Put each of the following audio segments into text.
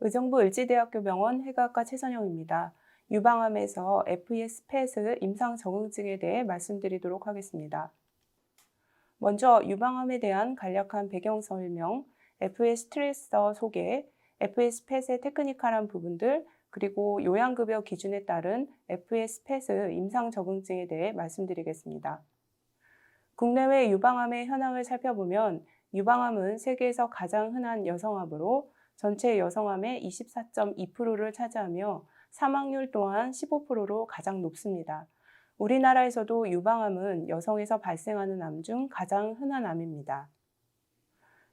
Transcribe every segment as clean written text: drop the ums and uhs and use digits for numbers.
의정부 을지대학교 병원 해가학과 최선영입니다. 유방암에서 FES 펫 임상 적응증에 대해 말씀드리도록 하겠습니다. 먼저 유방암에 대한 간략한 배경 설명, FES 트레이서 소개, FES 펫의 테크니컬한 부분들, 그리고 요양급여 기준에 따른 FES 펫 임상 적응증에 대해 말씀드리겠습니다. 국내외 유방암의 현황을 살펴보면 유방암은 세계에서 가장 흔한 여성암으로 전체 여성암의 24.2%를 차지하며 사망률 또한 15%로 가장 높습니다. 우리나라에서도 유방암은 여성에서 발생하는 암 중 가장 흔한 암입니다.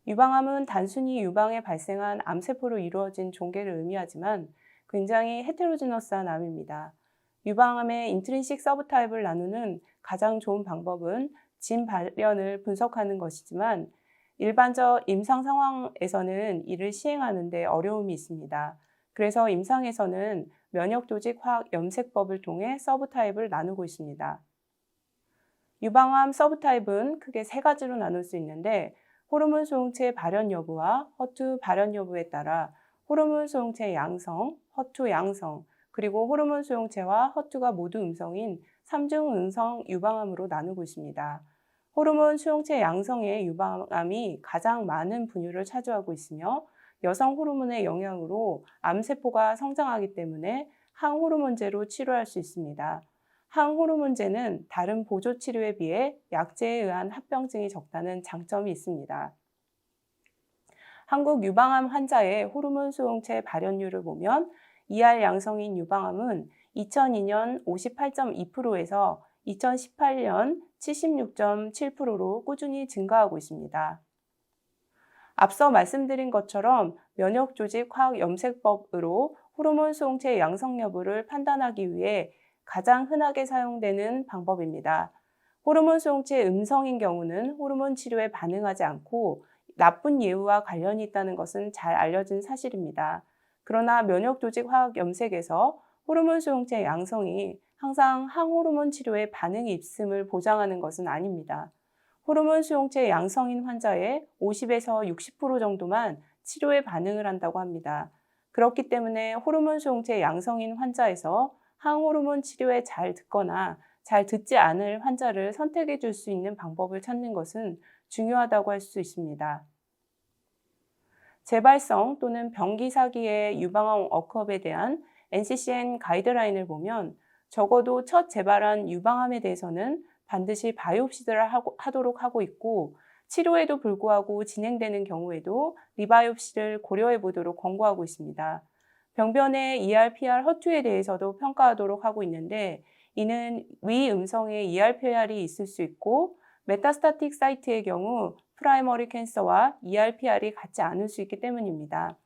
유방암은 단순히 유방에 발생한 암세포로 이루어진 종괴를 의미하지만 굉장히 헤테로지너스한 암입니다. 유방암의 인트린식 서브타입을 나누는 가장 좋은 방법은 진 발현을 분석하는 것이지만 일반적 임상 상황에서는 이를 시행하는 데 어려움이 있습니다. 그래서 임상에서는 면역조직 화학 염색법을 통해 서브타입을 나누고 있습니다. 유방암 서브타입은 크게 세 가지로 나눌 수 있는데 호르몬 수용체 발현 여부와 허투 발현 여부에 따라 호르몬 수용체 양성, 허투 양성, 그리고 호르몬 수용체와 허투가 모두 음성인 3중 음성 유방암으로 나누고 있습니다. 호르몬 수용체 양성의 유방암이 가장 많은 분율을 차지하고 있으며 여성 호르몬의 영향으로 암세포가 성장하기 때문에 항호르몬제로 치료할 수 있습니다. 항호르몬제는 다른 보조 치료에 비해 약제에 의한 합병증이 적다는 장점이 있습니다. 한국 유방암 환자의 호르몬 수용체 발현율을 보면 ER 양성인 유방암은 2002년 58.2%에서 2018년 76.7%로 꾸준히 증가하고 있습니다. 앞서 말씀드린 것처럼 면역조직 화학 염색법으로 호르몬 수용체 양성 여부를 판단하기 위해 가장 흔하게 사용되는 방법입니다. 호르몬 수용체 음성인 경우는 호르몬 치료에 반응하지 않고 나쁜 예후와 관련이 있다는 것은 잘 알려진 사실입니다. 그러나 면역조직 화학 염색에서 호르몬 수용체 양성이 항상 항호르몬 치료에 반응이 있음을 보장하는 것은 아닙니다. 호르몬 수용체 양성인 환자의 50에서 60% 정도만 치료에 반응을 한다고 합니다. 그렇기 때문에 호르몬 수용체 양성인 환자에서 항호르몬 치료에 잘 듣거나 잘 듣지 않을 환자를 선택해 줄 수 있는 방법을 찾는 것은 중요하다고 할 수 있습니다. 재발성 또는 병기 사기의 유방암 워크업에 대한 NCCN 가이드라인을 보면 적어도 첫 재발한 유방암에 대해서는 반드시 바이옵시를 하도록 하고 있고 치료에도 불구하고 진행되는 경우에도 리바이옵시를 고려해 보도록 권고하고 있습니다. 병변의 ER/PR 허투에 대해서도 평가하도록 하고 있는데 이는 위 음성의 ER/PR이 있을 수 있고 메타스타틱 사이트의 경우 프라이머리 캔서와 ER/PR이 같지 않을 수 있기 때문입니다.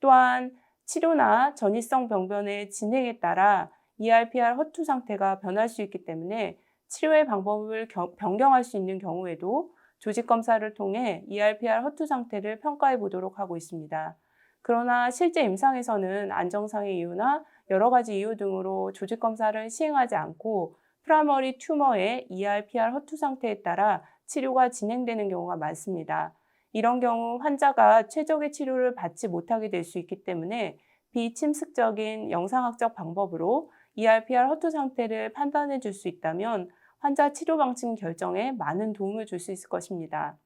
또한 치료나 전이성 병변의 진행에 따라 ER/PR 허투 상태가 변할 수 있기 때문에 치료의 방법을 변경할 수 있는 경우에도 조직 검사를 통해 ER/PR 허투 상태를 평가해 보도록 하고 있습니다. 그러나 실제 임상에서는 안정상의 이유나 여러 가지 이유 등으로 조직 검사를 시행하지 않고 프라이머리 튜머의 ER/PR 허투 상태에 따라 치료가 진행되는 경우가 많습니다. 이런 경우 환자가 최적의 치료를 받지 못하게 될 수 있기 때문에 비침습적인 영상학적 방법으로 ER/PR 허투 상태를 판단해 줄 수 있다면 환자 치료 방침 결정에 많은 도움을 줄 수 있을 것입니다.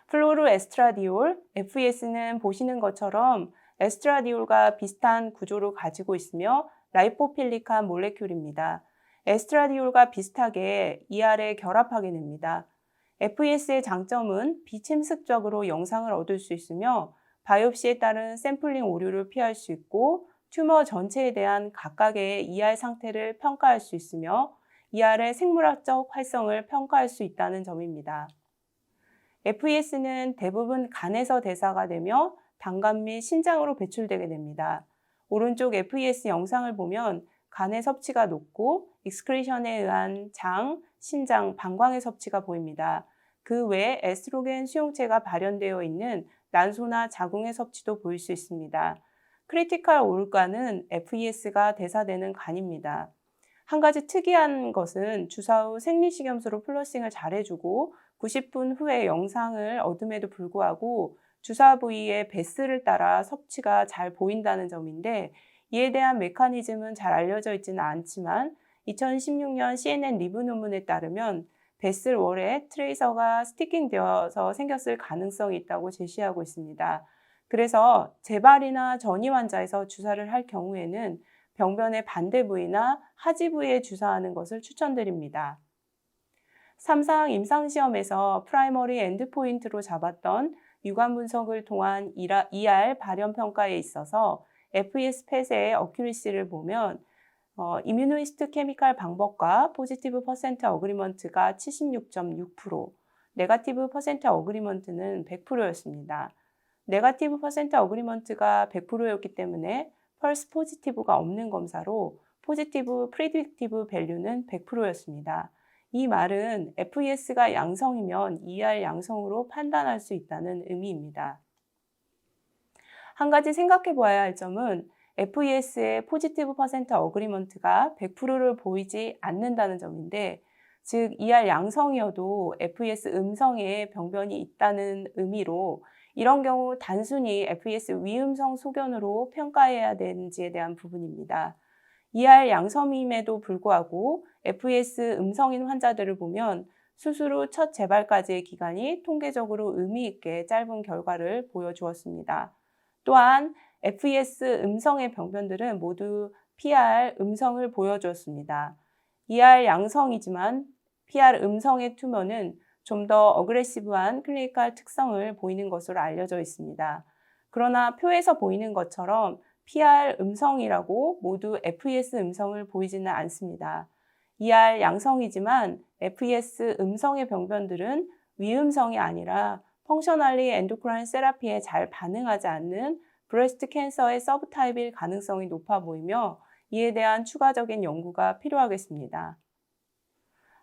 플로르 에스트라디올, FES는 보시는 것처럼 에스트라디올과 비슷한 구조를 가지고 있으며 라이포필릭한 몰레큘입니다. 에스트라디올과 비슷하게 ER에 결합하게 됩니다. FES의 장점은 비침습적으로 영상을 얻을 수 있으며 바이옵시에 따른 샘플링 오류를 피할 수 있고 튜머 전체에 대한 각각의 ER 상태를 평가할 수 있으며 ER의 생물학적 활성을 평가할 수 있다는 점입니다. FES는 대부분 간에서 대사가 되며 단간 및 신장으로 배출되게 됩니다. 오른쪽 FES 영상을 보면 간의 섭취가 높고 익스크리션에 의한 장, 신장, 방광의 섭취가 보입니다. 그 외에 에스트로겐 수용체가 발현되어 있는 난소나 자궁의 섭취도 보일 수 있습니다. 크리티컬 올간은 FES가 대사되는 간입니다. 한 가지 특이한 것은 주사 후 생리식염수로 플러싱을 잘 해주고 90분 후에 영상을 얻음에도 불구하고 주사 부위의 베스를 따라 섭취가 잘 보인다는 점인데 이에 대한 메커니즘은 잘 알려져 있지는 않지만 2016년 CNN 리뷰 논문에 따르면 베슬월에 트레이서가 스티킹되어서 생겼을 가능성이 있다고 제시하고 있습니다. 그래서 재발이나 전이 환자에서 주사를 할 경우에는 병변의 반대 부위나 하지 부위에 주사하는 것을 추천드립니다. 3상 임상시험에서 프라이머리 엔드포인트로 잡았던 유관 분석을 통한 ER 발현 평가에 있어서 FES 펫의 어큐리시를 보면 이뮤노히스트 케미칼 방법과 포지티브 퍼센트 어그리먼트가 76.6%, 네거티브 퍼센트 어그리먼트는 100%였습니다. 네거티브 퍼센트 어그리먼트가 100%였기 때문에 펄스 포지티브가 없는 검사로 포지티브 프리딕티브 밸류는 100%였습니다. 이 말은 FES가 양성이면 ER 양성으로 판단할 수 있다는 의미입니다. 한 가지 생각해 보아야 할 점은 FES의 포지티브 퍼센트 어그리먼트가 100%를 보이지 않는다는 점인데, 즉 ER 양성이어도 FES 음성에 병변이 있다는 의미로 이런 경우 단순히 FES 위음성 소견으로 평가해야 되는지에 대한 부분입니다. ER 양성임에도 불구하고 FES 음성인 환자들을 보면 수술 후 첫 재발까지의 기간이 통계적으로 의미 있게 짧은 결과를 보여주었습니다. 또한 FES 음성의 병변들은 모두 PR 음성을 보여주었습니다. ER 양성이지만 PR 음성의 튜머는 좀 더 어그레시브한 클리니컬 특성을 보이는 것으로 알려져 있습니다. 그러나 표에서 보이는 것처럼 PR 음성이라고 모두 FES 음성을 보이지는 않습니다. ER 양성이지만 FES 음성의 병변들은 위음성이 아니라 펑셔널리 엔도크라인 세라피에 잘 반응하지 않는 브레스트 캔서의 서브타입일 가능성이 높아 보이며 이에 대한 추가적인 연구가 필요하겠습니다.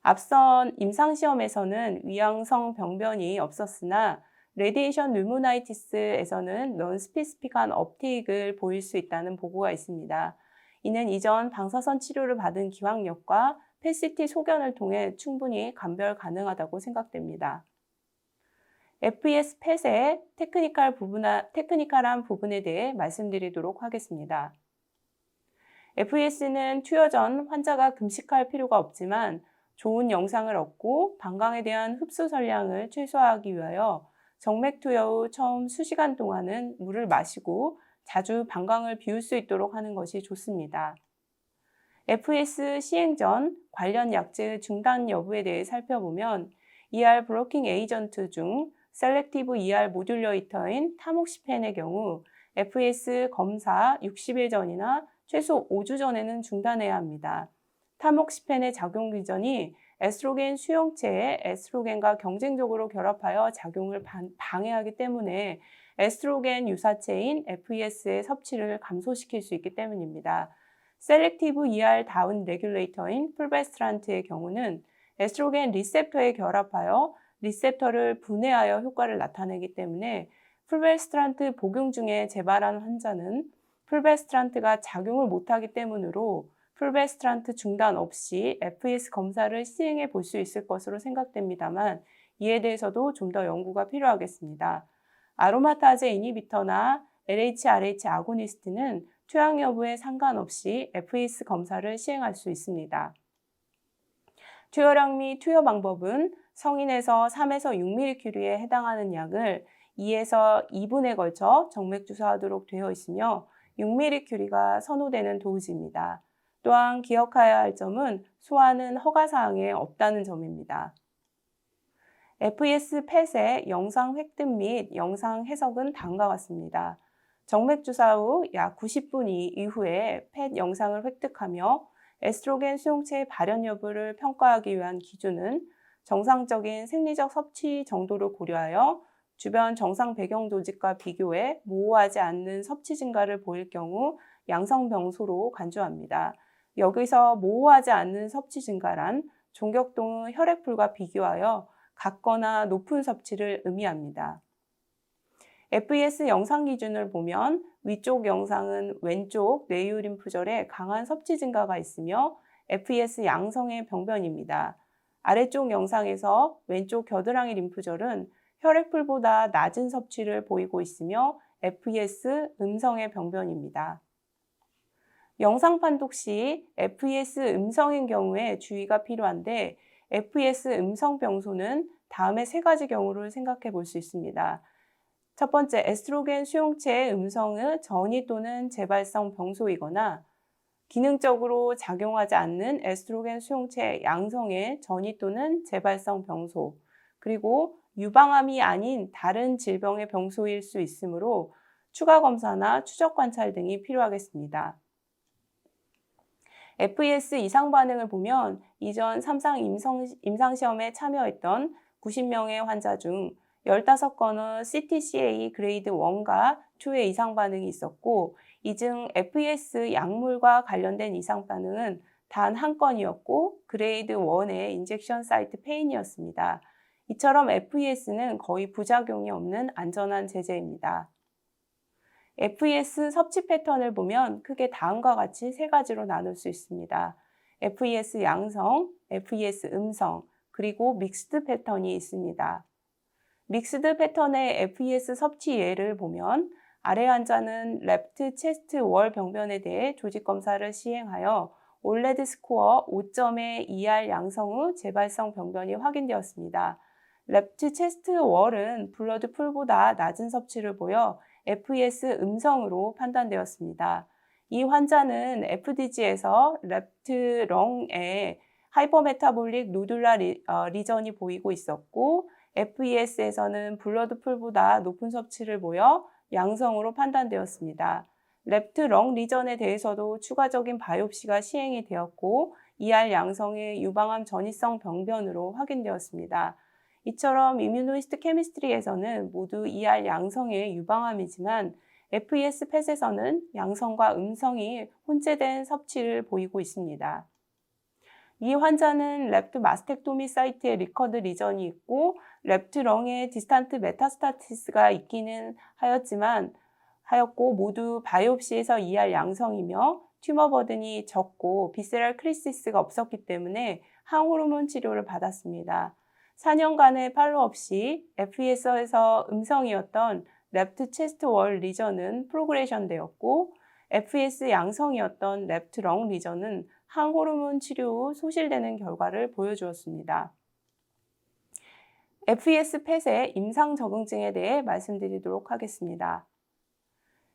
앞선 임상시험에서는 위양성 병변이 없었으나 레디에이션 뉴모나이티스에서는 넌스페시픽한 업테이크를 보일 수 있다는 보고가 있습니다. 이는 이전 방사선 치료를 받은 기왕력과 PET 소견을 통해 충분히 감별 가능하다고 생각됩니다. FES 펫의 테크니컬한 부분에 대해 말씀드리도록 하겠습니다. FES는 투여 전 환자가 금식할 필요가 없지만 좋은 영상을 얻고 방광에 대한 흡수 선량을 최소화하기 위하여 정맥 투여 후 처음 수시간 동안은 물을 마시고 자주 방광을 비울 수 있도록 하는 것이 좋습니다. FES 시행 전 관련 약제 중단 여부에 대해 살펴보면 ER 블로킹 에이전트 중 셀렉티브 ER 모듈레이터인 타목시펜의 경우 FES 검사 60일 전이나 최소 5주 전에는 중단해야 합니다. 타목시펜의 작용 기전이 에스트로겐 수용체에 에스트로겐과 경쟁적으로 결합하여 작용을 방해하기 때문에 에스트로겐 유사체인 FES의 섭취를 감소시킬 수 있기 때문입니다. 셀렉티브 ER 다운 레귤레이터인 풀베스트란트의 경우는 에스트로겐 리셉터에 결합하여 리셉터를 분해하여 효과를 나타내기 때문에 풀베스트란트 복용 중에 재발한 환자는 풀베스트란트가 작용을 못하기 때문으로 풀베스트란트 중단 없이 FES 검사를 시행해 볼 수 있을 것으로 생각됩니다만 이에 대해서도 좀 더 연구가 필요하겠습니다. 아로마타제 이니비터나 LHRH 아고니스트는 투약 여부에 상관없이 FES 검사를 시행할 수 있습니다. 투여량 및 투여 방법은 성인에서 3에서 6mC에 해당하는 약을 2에서 2분에 걸쳐 정맥 주사하도록 되어 있으며 6mC가 선호되는 도즈입니다. 또한 기억해야 할 점은 소화는 허가사항에 없다는 점입니다. FES 펫의 영상 획득 및 영상 해석은 다음과 같습니다. 정맥 주사 후 약 90분 이후에 펫 영상을 획득하며 에스트로겐 수용체의 발현 여부를 평가하기 위한 기준은 정상적인 생리적 섭취 정도를 고려하여 주변 정상 배경 조직과 비교해 모호하지 않는 섭취 증가를 보일 경우 양성병소로 간주합니다. 여기서 모호하지 않는 섭취 증가란 종격동의 혈액풀과 비교하여 같거나 높은 섭취를 의미합니다. FES 영상 기준을 보면 위쪽 영상은 왼쪽 뇌유림프절에 강한 섭취 증가가 있으며 FES 양성의 병변입니다. 아래쪽 영상에서 왼쪽 겨드랑이 림프절은 혈액풀보다 낮은 섭취를 보이고 있으며 FES 음성의 병변입니다. 영상 판독 시 FES 음성인 경우에 주의가 필요한데 FES 음성 병소는 다음의 세 가지 경우를 생각해 볼 수 있습니다. 첫 번째, 에스트로겐 수용체의 음성의 전이 또는 재발성 병소이거나 기능적으로 작용하지 않는 에스트로겐 수용체 양성의 전이 또는 재발성 병소, 그리고 유방암이 아닌 다른 질병의 병소일 수 있으므로 추가 검사나 추적 관찰 등이 필요하겠습니다. FES 이상 반응을 보면 이전 3상 임상시험에 참여했던 90명의 환자 중 15건의 CTCA 그레이드 1과 2의 이상 반응이 있었고, 이 중 FES 약물과 관련된 이상 반응은 단 한 건이었고 그레이드 1의 인젝션 사이트 페인이었습니다. 이처럼 FES는 거의 부작용이 없는 안전한 제제입니다. FES 섭취 패턴을 보면 크게 다음과 같이 세 가지로 나눌 수 있습니다. FES 양성, FES 음성, 그리고 믹스드 패턴이 있습니다. 믹스드 패턴의 FES 섭취 예를 보면 아래 환자는 레프트 체스트 월 병변에 대해 조직 검사를 시행하여 올레드 스코어 5점의 ER 양성 후 재발성 병변이 확인되었습니다. 레프트 체스트 월은 블러드 풀보다 낮은 섭취를 보여 FES 음성으로 판단되었습니다. 이 환자는 FDG에서 레프트 렁에 하이퍼메타볼릭 노듈라 리전이 보이고 있었고, FES에서는 블러드 풀보다 높은 섭취를 보여 양성으로 판단되었습니다. 레프트 렁 리전에 대해서도 추가적인 바이옵시가 시행이 되었고, ER 양성의 유방암 전이성 병변으로 확인되었습니다. 이처럼 이뮤노히스트 케미스트리에서는 모두 ER 양성의 유방암이지만 FES 펫에서는 양성과 음성이 혼재된 섭취를 보이고 있습니다. 이 환자는 랩트 마스텍토미 사이트에 리커드 리전이 있고 랩트 렁에 디스탄트 메타스타티스가 있기는 하였고 모두 바이옵시에서 ER 양성이며 튜머 버든이 적고 비세랄 크리시스가 없었기 때문에 항호르몬 치료를 받았습니다. 4년간의 팔로업 시 FES에서 음성이었던 레프트 체스트 월 리전은 프로그레션 되었고 FES 양성이었던 레프트 렁 리전은 항호르몬 치료 후 소실되는 결과를 보여주었습니다. FES 펫의 임상 적응증에 대해 말씀드리도록 하겠습니다.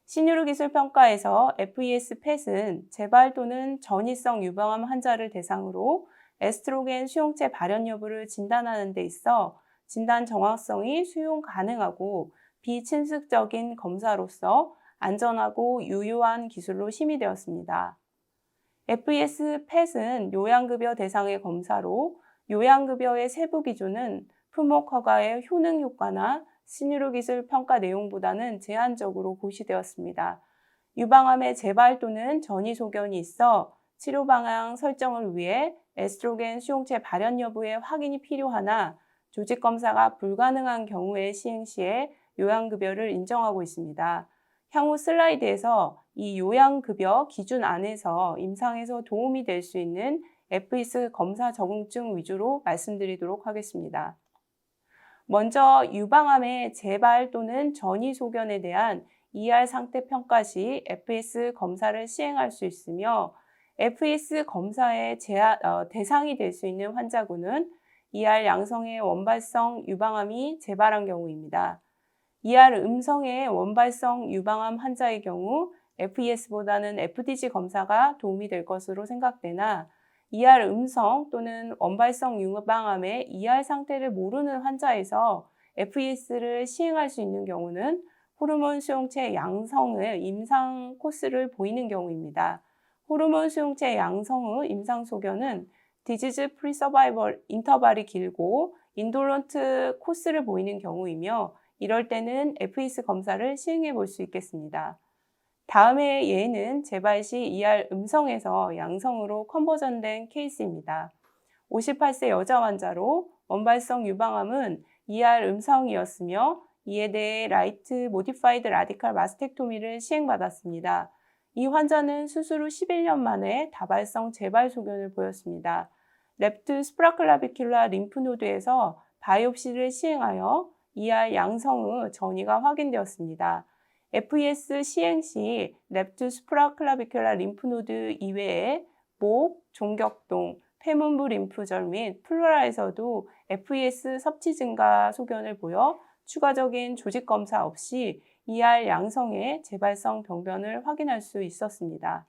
신유로 기술 평가에서 FES 펫은 재발 또는 전이성 유방암 환자를 대상으로 에스트로겐 수용체 발현 여부를 진단하는 데 있어 진단 정확성이 수용 가능하고 비침습적인 검사로서 안전하고 유효한 기술로 심의되었습니다. FES 펫은 요양급여 대상의 검사로 요양급여의 세부 기준은 품목 허가의 효능 효과나 신유로 기술 평가 내용보다는 제한적으로 고시되었습니다. 유방암의 재발 또는 전이 소견이 있어 치료 방향 설정을 위해 에스트로겐 수용체 발현 여부의 확인이 필요하나 조직 검사가 불가능한 경우의 시행 시에 요양급여를 인정하고 있습니다. 향후 슬라이드에서 이 요양급여 기준 안에서 임상에서 도움이 될 수 있는 FES 검사 적응증 위주로 말씀드리도록 하겠습니다. 먼저 유방암의 재발 또는 전이 소견에 대한 ER 상태 평가 시 FES 검사를 시행할 수 있으며 FES 검사의 대상이 될 수 있는 환자군은 ER 양성의 원발성 유방암이 재발한 경우입니다. ER 음성의 원발성 유방암 환자의 경우 FES보다는 FDG 검사가 도움이 될 것으로 생각되나 ER 음성 또는 원발성 유방암의 ER 상태를 모르는 환자에서 FES를 시행할 수 있는 경우는 호르몬 수용체 양성의 임상 코스를 보이는 경우입니다. 호르몬 수용체 양성의 임상 소견은 디지즈 프리 서바이벌 인터벌이 길고 인돌런트 코스를 보이는 경우이며 이럴 때는 FES 검사를 시행해 볼 수 있겠습니다. 다음의 예는 재발 시 ER 음성에서 양성으로 컨버전된 케이스입니다. 58세 여자 환자로 원발성 유방암은 ER 음성이었으며 이에 대해 라이트 모디파이드 라디칼 마스텍토미를 시행받았습니다. 이 환자는 수술 후 11년 만에 다발성 재발 소견을 보였습니다. 랩트 스프라클라비큘라 림프노드에서 바이옵시를 시행하여 ER 양성의 전이가 확인되었습니다. FES 시행 시 랩트 수프라클라비큘라 림프노드 이외에 목, 종격동, 폐문부 림프절 및 플루라에서도 FES 섭취 증가 소견을 보여 추가적인 조직 검사 없이 ER 양성의 재발성 병변을 확인할 수 있었습니다.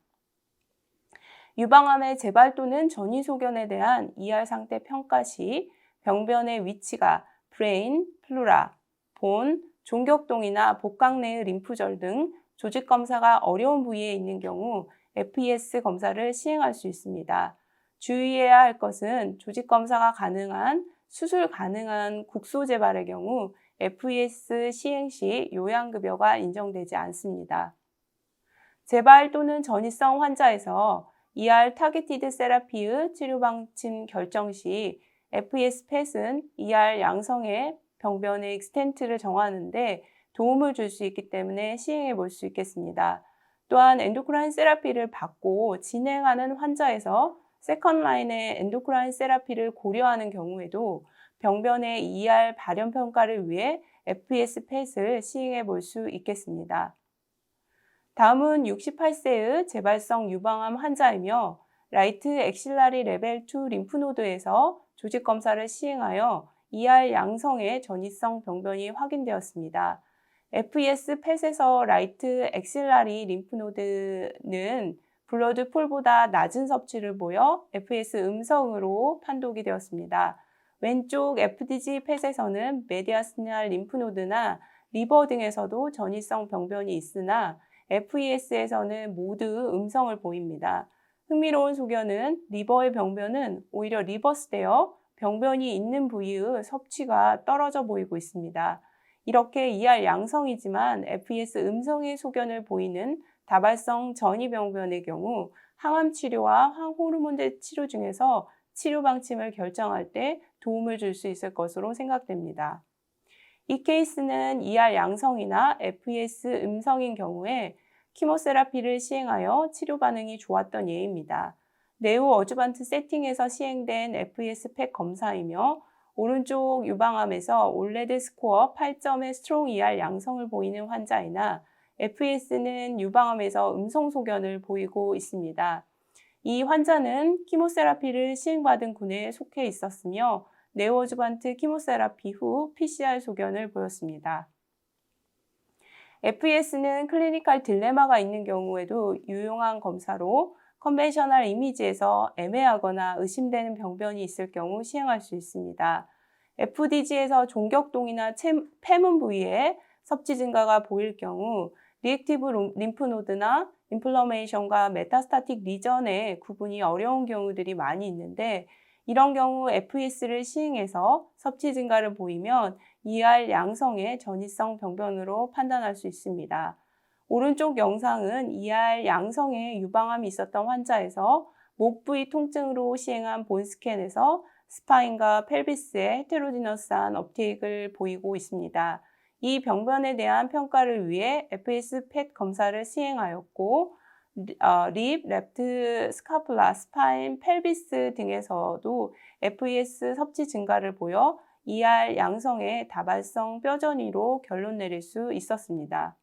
유방암의 재발 또는 전이 소견에 대한 ER 상태 평가 시 병변의 위치가 브레인, 플루라, 본, 종격동이나 복강 내의 림프절 등 조직 검사가 어려운 부위에 있는 경우 FES 검사를 시행할 수 있습니다. 주의해야 할 것은 조직 검사가 가능한 수술 가능한 국소 재발의 경우 FES 시행 시 요양급여가 인정되지 않습니다. 재발 또는 전이성 환자에서 ER 타겟티드 세라피의 치료 방침 결정 시 FES 펫은 ER 양성의 병변의 익스텐트를 정하는 데 도움을 줄 수 있기 때문에 시행해 볼 수 있겠습니다. 또한 엔도크라인 세라피를 받고 진행하는 환자에서 세컨 라인의 엔도크라인 세라피를 고려하는 경우에도 병변의 ER 발현 평가를 위해 FES 펫을 시행해 볼 수 있겠습니다. 다음은 68세의 재발성 유방암 환자이며 라이트 엑실라리 레벨 2 림프노드에서 조직 검사를 시행하여 ER 양성의 전이성 병변이 확인되었습니다. FES 펫에서 라이트 엑실라리 림프노드는 블러드 폴보다 낮은 섭취를 보여 FES 음성으로 판독이 되었습니다. 왼쪽 FDG 펫에서는 메디아스날 림프노드나 리버 등에서도 전이성 병변이 있으나 FES에서는 모두 음성을 보입니다. 흥미로운 소견은 리버의 병변은 오히려 리버스되어 병변이 있는 부위의 섭취가 떨어져 보이고 있습니다. 이렇게 ER 양성이지만 FES 음성의 소견을 보이는 다발성 전이병변의 경우 항암 치료와 항호르몬제 치료 중에서 치료 방침을 결정할 때 도움을 줄 수 있을 것으로 생각됩니다. 이 케이스는 ER 양성이나 FES 음성인 경우에 키모세라피를 시행하여 치료 반응이 좋았던 예입니다. 네오 어주반트 세팅에서 시행된 FES 펫 검사이며 오른쪽 유방암에서 올레드 스코어 8점의 스트롱 ER 양성을 보이는 환자이나 FES는 유방암에서 음성 소견을 보이고 있습니다. 이 환자는 키모세라피를 시행받은 군에 속해 있었으며 네오어주반트 키모세라피 후 PCR 소견을 보였습니다. FES는 클리니컬 딜레마가 있는 경우에도 유용한 검사로 컨벤셔널 이미지에서 애매하거나 의심되는 병변이 있을 경우 시행할 수 있습니다. FDG에서 종격동이나 폐문 부위에 섭취 증가가 보일 경우 리액티브 림프노드나 인플러메이션과 메타스타틱 리전의 구분이 어려운 경우들이 많이 있는데 이런 경우 FES를 시행해서 섭취 증가를 보이면 ER 양성의 전이성 병변으로 판단할 수 있습니다. 오른쪽 영상은 ER 양성의 유방암이 있었던 환자에서 목 부위 통증으로 시행한 본 스캔에서 스파인과 펠비스의 헤테로지너스한 업테이크를 보이고 있습니다. 이 병변에 대한 평가를 위해 FES 펫 검사를 시행하였고 립, 랩트, 스카플라, 스파인, 펠비스 등에서도 FES 섭취 증가를 보여 ER 양성의 다발성 뼈전이로 결론 내릴 수 있었습니다.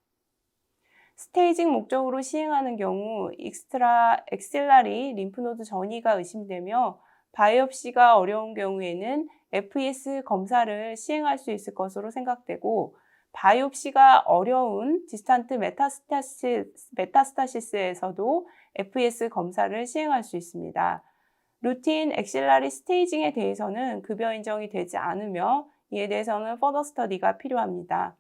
스테이징 목적으로 시행하는 경우 익스트라 엑실라리 림프노드 전이가 의심되며 바이옵시가 어려운 경우에는 FES 검사를 시행할 수 있을 것으로 생각되고 바이옵시가 어려운 디스탄트 메타스타시스에서도 FES 검사를 시행할 수 있습니다. 루틴 엑실라리 스테이징에 대해서는 급여 인정이 되지 않으며 이에 대해서는 퍼더 스터디가 필요합니다.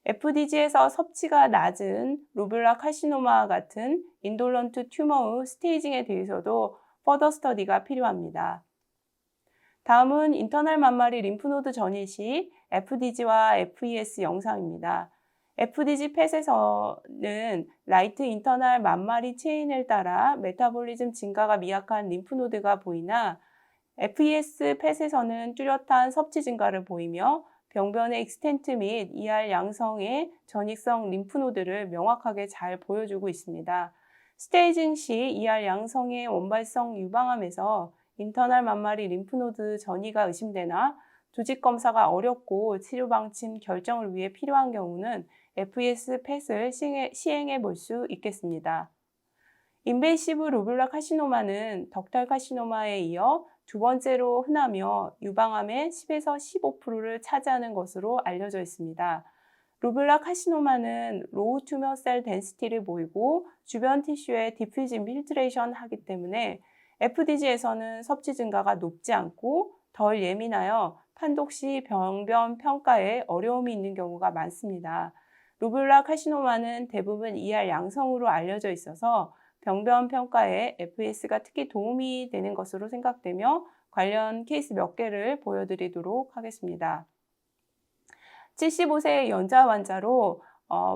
FDG에서 섭취가 낮은 루뷸라 카시노마 같은 인돌런트 튜머의 스테이징에 대해서도 퍼더 스터디가 필요합니다. 다음은 인터널 만마리 림프노드 전이 시 FDG와 FES 영상입니다. FDG 펫에서는 라이트 인터널 만마리 체인을 따라 메타볼리즘 증가가 미약한 림프노드가 보이나 FES 펫에서는 뚜렷한 섭취 증가를 보이며 병변의 익스텐트 및 ER 양성의 전익성 림프노드를 명확하게 잘 보여주고 있습니다. 스테이징 시 ER 양성의 원발성 유방암에서 인터널 만마리 림프노드 전이가 의심되나 조직 검사가 어렵고 치료 방침 결정을 위해 필요한 경우는 FES 펫을 시행해 볼 수 있겠습니다. 인베이시브 루뷸라 카시노마는 덕탈 카시노마에 이어 두 번째로 흔하며 유방암의 10에서 15%를 차지하는 것으로 알려져 있습니다. 루뷸라 카시노마는 로우 튜머 셀 덴시티를 보이고 주변 티슈에 디퓨즈 인필트레이션 하기 때문에 FDG에서는 섭취 증가가 높지 않고 덜 예민하여 판독 시 병변 평가에 어려움이 있는 경우가 많습니다. 루뷸라 카시노마는 대부분 ER 양성으로 알려져 있어서 병변 평가에 FES가 특히 도움이 되는 것으로 생각되며 관련 케이스 몇 개를 보여드리도록 하겠습니다. 75세 연자 환자로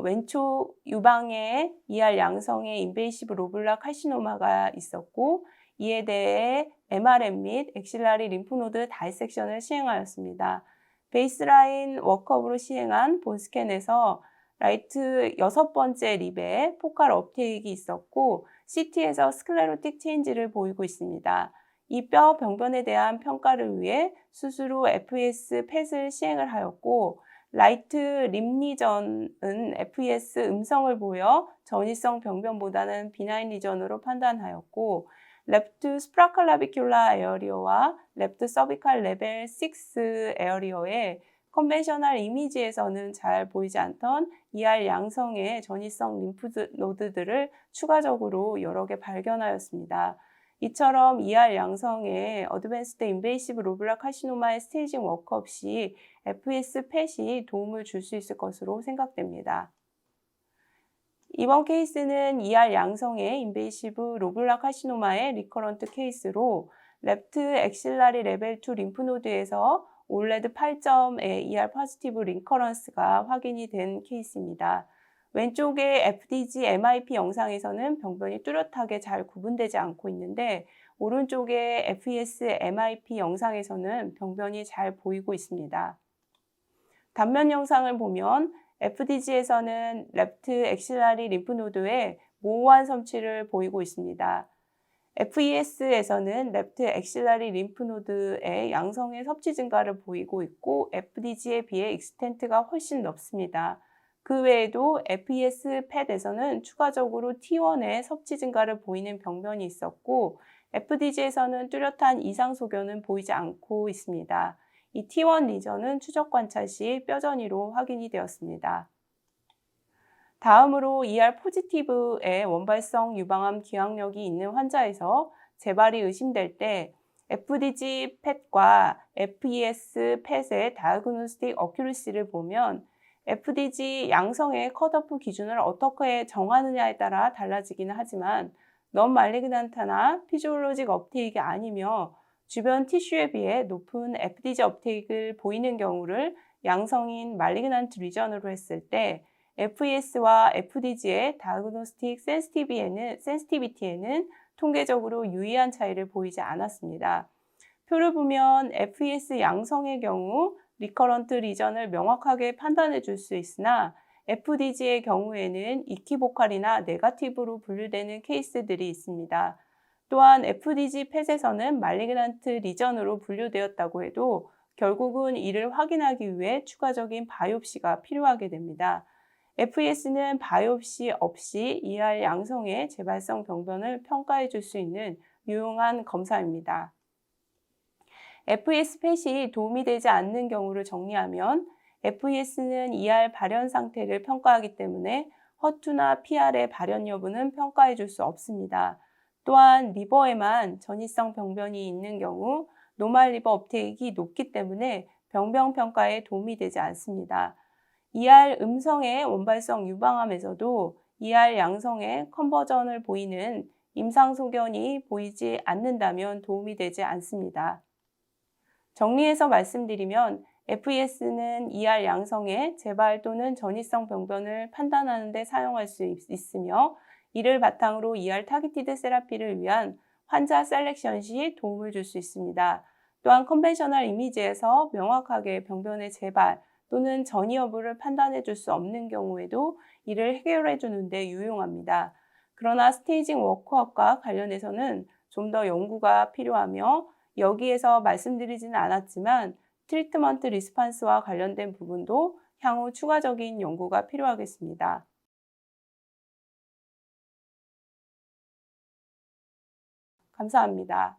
왼쪽 유방에 ER 양성의 인베이시브 로뷸라 카시노마가 있었고 이에 대해 MRM 및 엑실라리 림프노드 다이섹션을 시행하였습니다. 베이스라인 워크업으로 시행한 본스캔에서 라이트 6번째 립에 포칼 업테이크가 있었고 CT에서 스클레로틱 체인지를 보이고 있습니다. 이 뼈 병변에 대한 평가를 위해 수술 후 FES 펫을 시행을 하였고 라이트 립 리전은 FES 음성을 보여 전이성 병변보다는 비나인 리전으로 판단하였고 레프트 스프라칼라비큘라 에어리어와 레프트 서비칼 레벨 6 에어리어에 컨벤셔널 이미지에서는 잘 보이지 않던 ER 양성의 전이성 림프 노드들을 추가적으로 여러 개 발견하였습니다. 이처럼 ER 양성의 어드밴스드 인베이시브 로뷸라 카시노마의 스테이징 워크업 시 FES 펫이 도움을 줄 수 있을 것으로 생각됩니다. 이번 케이스는 ER 양성의 인베이시브 로뷸라 카시노마의 리커런트 케이스로 레프트 엑실라리 레벨 2 림프노드에서 올레드 8점의 ER 포지티브 리커런스가 확인이 된 케이스입니다. 왼쪽의 FDG MIP 영상에서는 병변이 뚜렷하게 잘 구분되지 않고 있는데 오른쪽의 FES MIP 영상에서는 병변이 잘 보이고 있습니다. 단면 영상을 보면 FDG에서는 레프트 엑실라리 림프노드에 모호한 섬취를 보이고 있습니다. FES에서는 레프트 엑실라리 림프노드의 양성의 섭취 증가를 보이고 있고 FDG에 비해 익스텐트가 훨씬 넓습니다. 그 외에도 FES 펫에서는 추가적으로 T1의 섭취 증가를 보이는 병변이 있었고 FDG에서는 뚜렷한 이상 소견은 보이지 않고 있습니다. 이 T1 리전은 추적 관찰 시 뼈전이로 확인이 되었습니다. 다음으로 ER 포지티브의 원발성 유방암 기항력이 있는 환자에서 재발이 의심될 때 FDG 펫과 FES 펫의 다이그노스틱 어큐리시를 보면 FDG 양성의 컷오프 기준을 어떻게 정하느냐에 따라 달라지기는 하지만 non-malignant나 피지올로직 업테이크가 아니며 주변 티슈에 비해 높은 FDG 업테이크를 보이는 경우를 양성인 말리그넌트 리전으로 했을 때 FES와 FDG의 다이그노스틱 센시티비티에는 통계적으로 유의한 차이를 보이지 않았습니다. 표를 보면 FES 양성의 경우 리커런트 리전을 명확하게 판단해 줄 수 있으나 FDG의 경우에는 이키보칼이나 네거티브로 분류되는 케이스들이 있습니다. 또한 FDG 펫에서는 말리그넌트 리전으로 분류되었다고 해도 결국은 이를 확인하기 위해 추가적인 바이옵시가 필요하게 됩니다. FES는 바이옵시 없이 ER 양성의 재발성 병변을 평가해 줄 수 있는 유용한 검사입니다. FES 펫이 도움이 되지 않는 경우를 정리하면 FES는 ER 발현 상태를 평가하기 때문에 허투나 PR의 발현 여부는 평가해 줄 수 없습니다. 또한 리버에만 전이성 병변이 있는 경우 노말 리버 업테이크가 높기 때문에 병변 평가에 도움이 되지 않습니다. ER 음성의 원발성 유방암에서도 ER 양성의 컨버전을 보이는 임상 소견이 보이지 않는다면 도움이 되지 않습니다. 정리해서 말씀드리면 FES는 ER 양성의 재발 또는 전이성 병변을 판단하는 데 사용할 수 있으며 이를 바탕으로 ER 타깃티드 세라피를 위한 환자 셀렉션 시 도움을 줄 수 있습니다. 또한 컨벤셔널 이미지에서 명확하게 병변의 재발 또는 전이 여부를 판단해 줄 수 없는 경우에도 이를 해결해 주는 데 유용합니다. 그러나 스테이징 워크업과 관련해서는 좀 더 연구가 필요하며 여기에서 말씀드리지는 않았지만 트리트먼트 리스판스와 관련된 부분도 향후 추가적인 연구가 필요하겠습니다. 감사합니다.